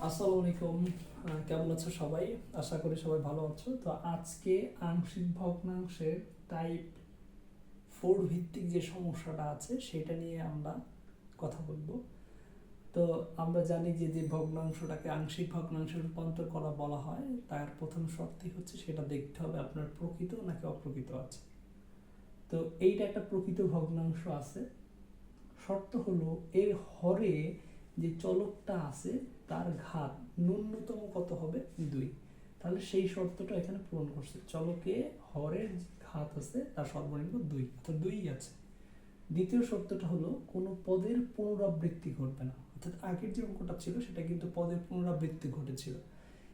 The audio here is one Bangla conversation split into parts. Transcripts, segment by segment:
আসসালামু আলাইকুম। কেমন আছো সবাই? আশা করি সবাই ভালো আছো। তো আজকে আংশিক ভগ্নাংশের টাইপ 4 ভিত্তিক যে সমস্যাটা আছে সেটা নিয়ে আমরা কথা বলবো। তো আমরা জানি যে যে ভগ্নাংশটাকে আংশিক ভগ্নাংশে রূপান্তর করা বলা হয় তার প্রথম শর্তই হচ্ছে সেটা দেখতে হবে আপনার প্রকৃত নাকি অপ্রকৃত আছে। তো এইটা একটা প্রকৃত ভগ্নাংশ আছে। শর্ত হলো এর হরে যে চলকটা আছে তার ঘাত ন্যূনতম কত হবে 2। তাহলে সেই শর্তটা এখানে পূরণ করছে। চলকে হরের যে ঘাত আছে তার সর্বনিম্ন 2, অর্থাৎ 2 আছে। দ্বিতীয় শর্তটা হলো কোনো পদের পুনরাবৃত্তি ঘটবে না, অর্থাৎ আগের যে অঙ্কটা ছিল সেটা কিন্তু পদের পুনরাবৃত্তি ঘটেছিল,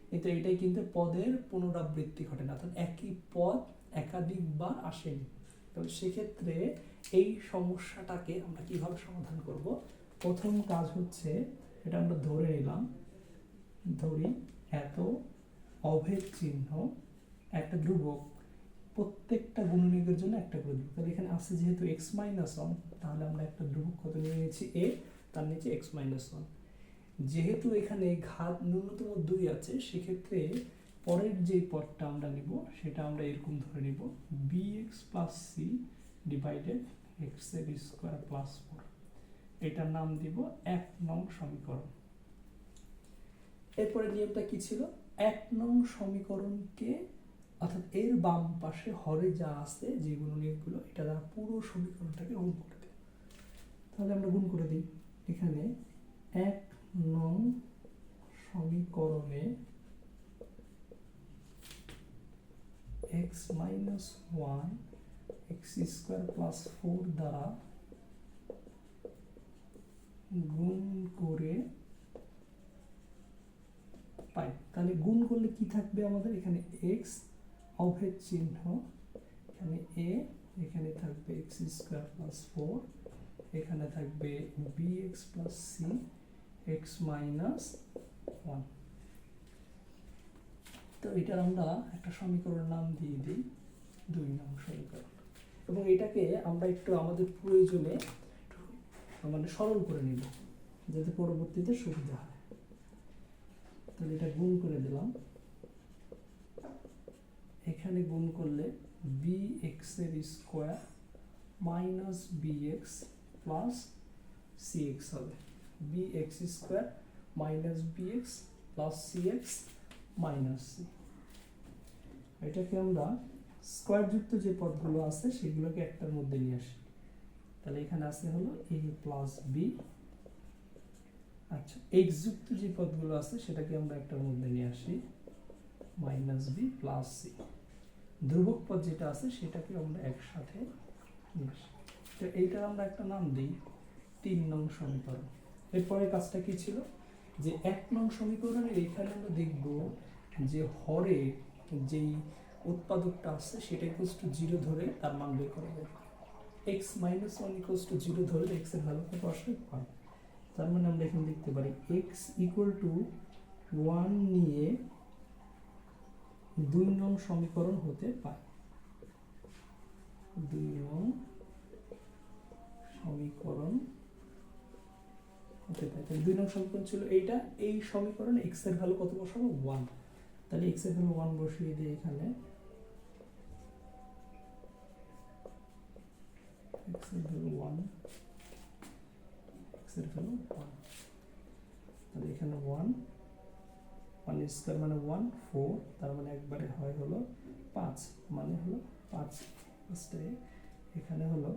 কিন্তু এটাই কিন্তু পদের পুনরাবৃত্তি ঘটে না, অর্থাৎ একই পদ একাধিকবার আসেনি। তাহলে সেক্ষেত্রে এই সমস্যাটাকে আমরা কিভাবে সমাধান করব? প্রথম কাজ হচ্ছে এটা আমরা ধরে নিলাম, ধরি এত অভেদ চিহ্ন একটা ধ্রুবক, প্রত্যেকটা গুণনীয়কের জন্য একটা করে দেবো। তাহলে এখানে আছে যেহেতু এক্স মাইনাস ওয়ান, তাহলে আমরা একটা ধ্রুবক কত নিয়ে নিয়েছি এ, তার নিচে এক্স মাইনাস ওয়ান। যেহেতু এখানে ঘাত ন্যূনতম 2 আছে, সেক্ষেত্রে পরের যে পদটা আমরা নিব সেটা আমরা এরকম ধরে নিব bx plus c divided x এর স্কোয়ার প্লাস 4। এটার নাম দিব 1 নং সমীকরণ। এরপরে নিয়মটা কি ছিল? 1 নং সমীকরণকে, অর্থাৎ এর বাম পাশে হরে যা আছে যে গুণনীয়কগুলো, এটা দ্বারা পুরো সমীকরণটাকে গুণ করে দেব। তাহলে আমরা গুণ করে দিই। এখানে 1 নং সমীকরণে x minus 1 x square plus 4 দ্বারা গুণ করে পাই। তাহলে গুণ করলে কি থাকবে আমাদের? এখানে x অভেদ চিহ্ন, এখানে a, এখানে থাকবে এক্স স্কোয়ার প্লাস 4, এখানে থাকবে bx plus c x minus 1। তো এটার আমরা একটা সমীকরণের নাম দিয়ে দিই 2 নং সমীকরণ, এবং এটাকে আমরা একটু আমাদের প্রয়োজনে মানে সরল করে নিব যাতে পরবর্তীতে সুবিধা হয়। তাহলে এটা গুণ করে দিলাম। এখানে গুণ করলে bx এর square minus bx plus cx হবে। bx square minus bx plus cx minus c। এটাকে আমরা স্কোয়ার যুক্ত যে পদগুলো আছে সেগুলোকে একটার মধ্যে নিয়ে আসি। তাহলে এখানে আছে হলো a প্লাস b। আচ্ছা, x যুক্ত যে পদগুলো আছে সেটাকে আমরা একটার মধ্যে নিয়ে আসি, মাইনাস b প্লাস c। ধ্রুবক পদ যেটা আছে সেটাকে আমরা একসাথে নিয়ে আসি। তো এইটার আমরা একটা নাম দিই 3 নং সমীকরণ। এরপরে কাজটা কি ছিল? যে 1 নং সমীকরণের এখানে আমরা দেখব যে হরে যেই উৎপাদকটা আছে সেটা ইকুয়ালস টু 0 ধরে তার মান বের করা যায়। x মাইনাস 1 ইকুয়ালস টু 0 ধরে x এর ভ্যালু কত আসবে? 1। তার মানে আমরা এখানে লিখতে পারি x ইকুয়াল টু 1 নিয়ে 2 নং সমীকরণ হতে পারে। 2 নং সমীকরণ হতে পারে। 2 নং সমীকরণ ছিল এইটা। এই সমীকরণে x এর ভ্যালু কত বসাবো? 1। তাহলে x এর ভ্যালু 1 বসিয়ে দিই এখানে। x এর ভ্যালু 1, x এর ভ্যালু 1। তাহলে এখানে 1 স্কয়ার মানে 1, 4, তার মানে একবারে হয় হলো 5, মানে হলো 5 আসছে। এখানে হলো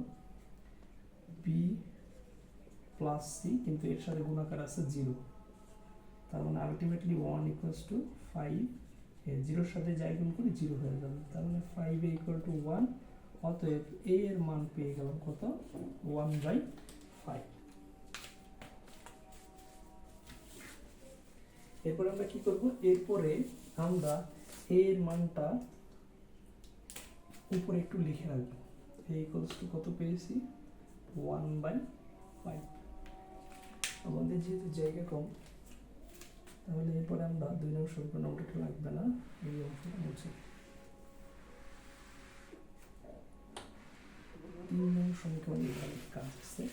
b প্লাস c, কিন্তু এর সাথে গুণাকার আছে 0, তার মানে আলটিমেটলি 1 ইকুয়ালস টু 5। জিরোর সাথে যাই গুণ করি 0 হয়ে যাবে, তার মানে 5 ইকুয়াল টু 1। অতএব a এর মান পেয়ে গেলাম কত? 1/5। এরপরে আমরা কি করব? এরপরে আমরা a এর মানটা উপরে একটু লিখে রাখবো। a ইকুয়ালস টু কত পেয়েছি? 1/5। আমাদের যেহেতু জায়গা কম, তাহলে এরপরে আমরা 2 নং সমীকরণ অঙ্কটা লাগবে না, এই অংশটা মুছে। 3 নং সমীকরণের কাজ আছে,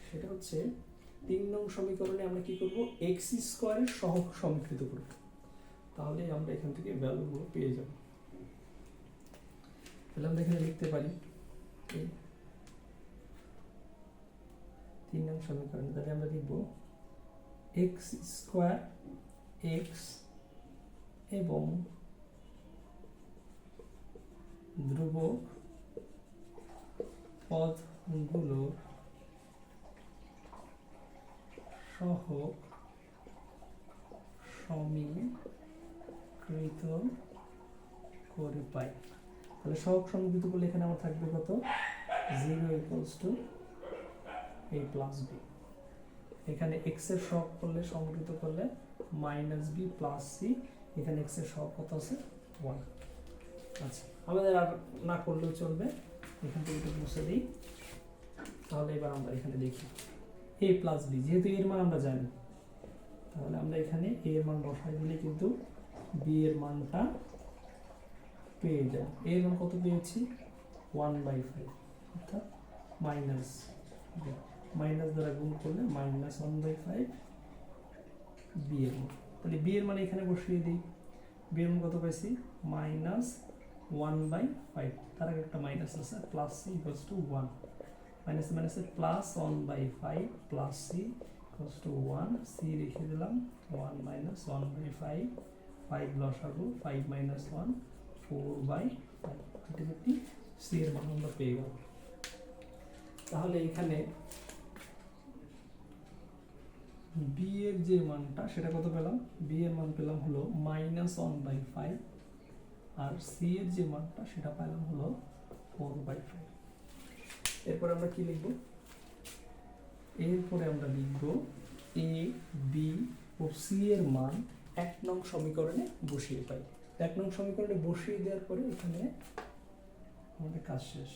সেটা হচ্ছে 3 নং সমীকরণে আমরা কি করব, এক্স স্কোয়ারের সহগ সমীকৃত করব, তাহলে আমরা এখান থেকে ভ্যালুগুলো পেয়ে যাব। তাহলে আমরা এখানে লিখতে পারি 3 নং সমীকরণ, তাহলে আমরা লিখব এক্স স্কোয়ার এক্স এবং ধ্রুবক পদগুলোর সহগ সমীকৃত করে পাই। তাহলে সহগ সমীকৃত করলে এখানে আমার থাকবে কত, 0 equals to a plus b. এখানে x এর সহগ করলে সমীকৃত করলে মাইনাস বি প্লাস সি, এখানে x এর সহগ কত আছে 1। আচ্ছা, আমাদের আর না করলেও চলবে, এখান থেকে এটা মুছে দিই। তাহলে এবার আমরা এখানে দেখি a প্লাস বি, যেহেতু এর মান আমরা জানি, তাহলে আমরা এখানে a এর মান বসাই দিলে কিন্তু b এর মানটা পেয়ে যাব। a এর মান কত পেয়েছি, 1/5, অর্থাৎ মাইনাস মাইনাস দ্বারা গুণ করলে মাইনাস 1/5 b এর মান। তাহলে b এর মান এখানে বসিয়ে দিই, b এর মান কত পাইছি, মাইনাস 1/5, তার আগে একটা মাইনাস আছে, plus c equals to 1, minus মাইনাসে plus 1/5 plus c equals to 1, c লিখে দিলাম 1 মাইনাস 1/5, 5 লসাগু 5 মাইনাস 1 4/5, আলটিমেটলি c এর মান আমরা পেয়ে গেল। তাহলে এখানে b এর যে মানটা সেটা কত পেলাম, b এর মান পেলাম হলো মাইনাস 1/5, আর c এর যে মানটা সেটা পেলাম হলো 4/5। এরপর আমরা কি লিখব, এরপরে আমরা লিখব a b ও c এর মান 1 নং সমীকরণে বসিয়ে পাই। 1 নং সমীকরণে বসিয়ে দেওয়ার পরে এখানে আমাদের কাজ শেষ।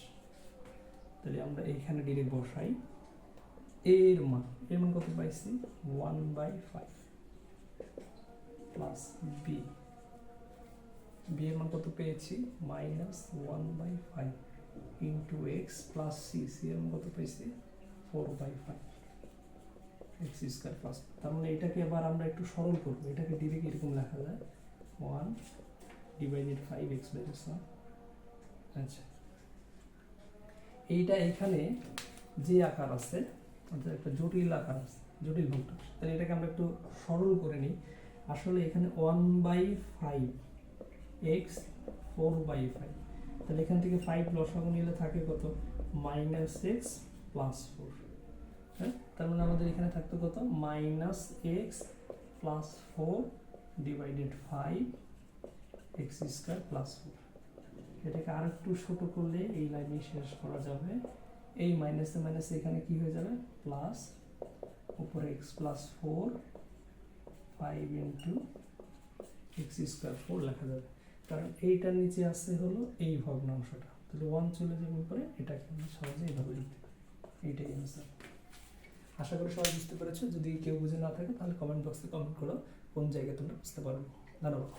তাহলে আমরা এইখানে ডিরেক্ট বসাই এর মান কত পাইছি, 1/5 প্লাস বি, বি এর মান কত পেয়েছি, minus 1/5 into x plus c, c এর মান কত পেয়েছি 4/5 এক্স স্কোয়ার প্লাস। তার মানে এটাকে আবার আমরা একটু সরল করবো, এটাকে ডিরেক্ট এরকম লেখা যায় 1 ডিভাইডেড 5x/1। আচ্ছা, এইটা এখানে যে আকার আছে, অর্থাৎ একটা জটিল আকার আছে, জটিল ভেক্টর, তাহলে এটাকে আমরা একটু সরল করে নিই। আসলে এখানে 1/5 x 4/5, তাহলে এখান থেকে 5 লসাগু নিলে থাকে কত, মাইনাস এক্স প্লাস 4। হ্যাঁ, তার মানে আমাদের এখানে থাকতো কত, minus x plus 4 divided 5 x square plus 4। এটাকে আর একটু ছোট করলে এই লাইনে শেষ করা যাবে, এই মাইনাসে মাইনাসে এখানে কি হয়ে যাবে, প্লাস উপরে x plus 4 5 into x square 4 লেখা যাবে, কারণ এইটার নিচে আসছে হলো এই ভগ্নাংশটা, তাহলে 1 চলে যাবে উপরে, এটাকে আমরা সহজে এইভাবে লিখতে পারি। এইটাই অ্যান্সার। আশা করি সবাই বুঝতে পেরেছো, যদি কেউ বুঝে না থাকে তাহলে কমেন্ট বক্সে কমেন্ট করো কোন জায়গায় তোমরা বুঝতে পারবে। ধন্যবাদ।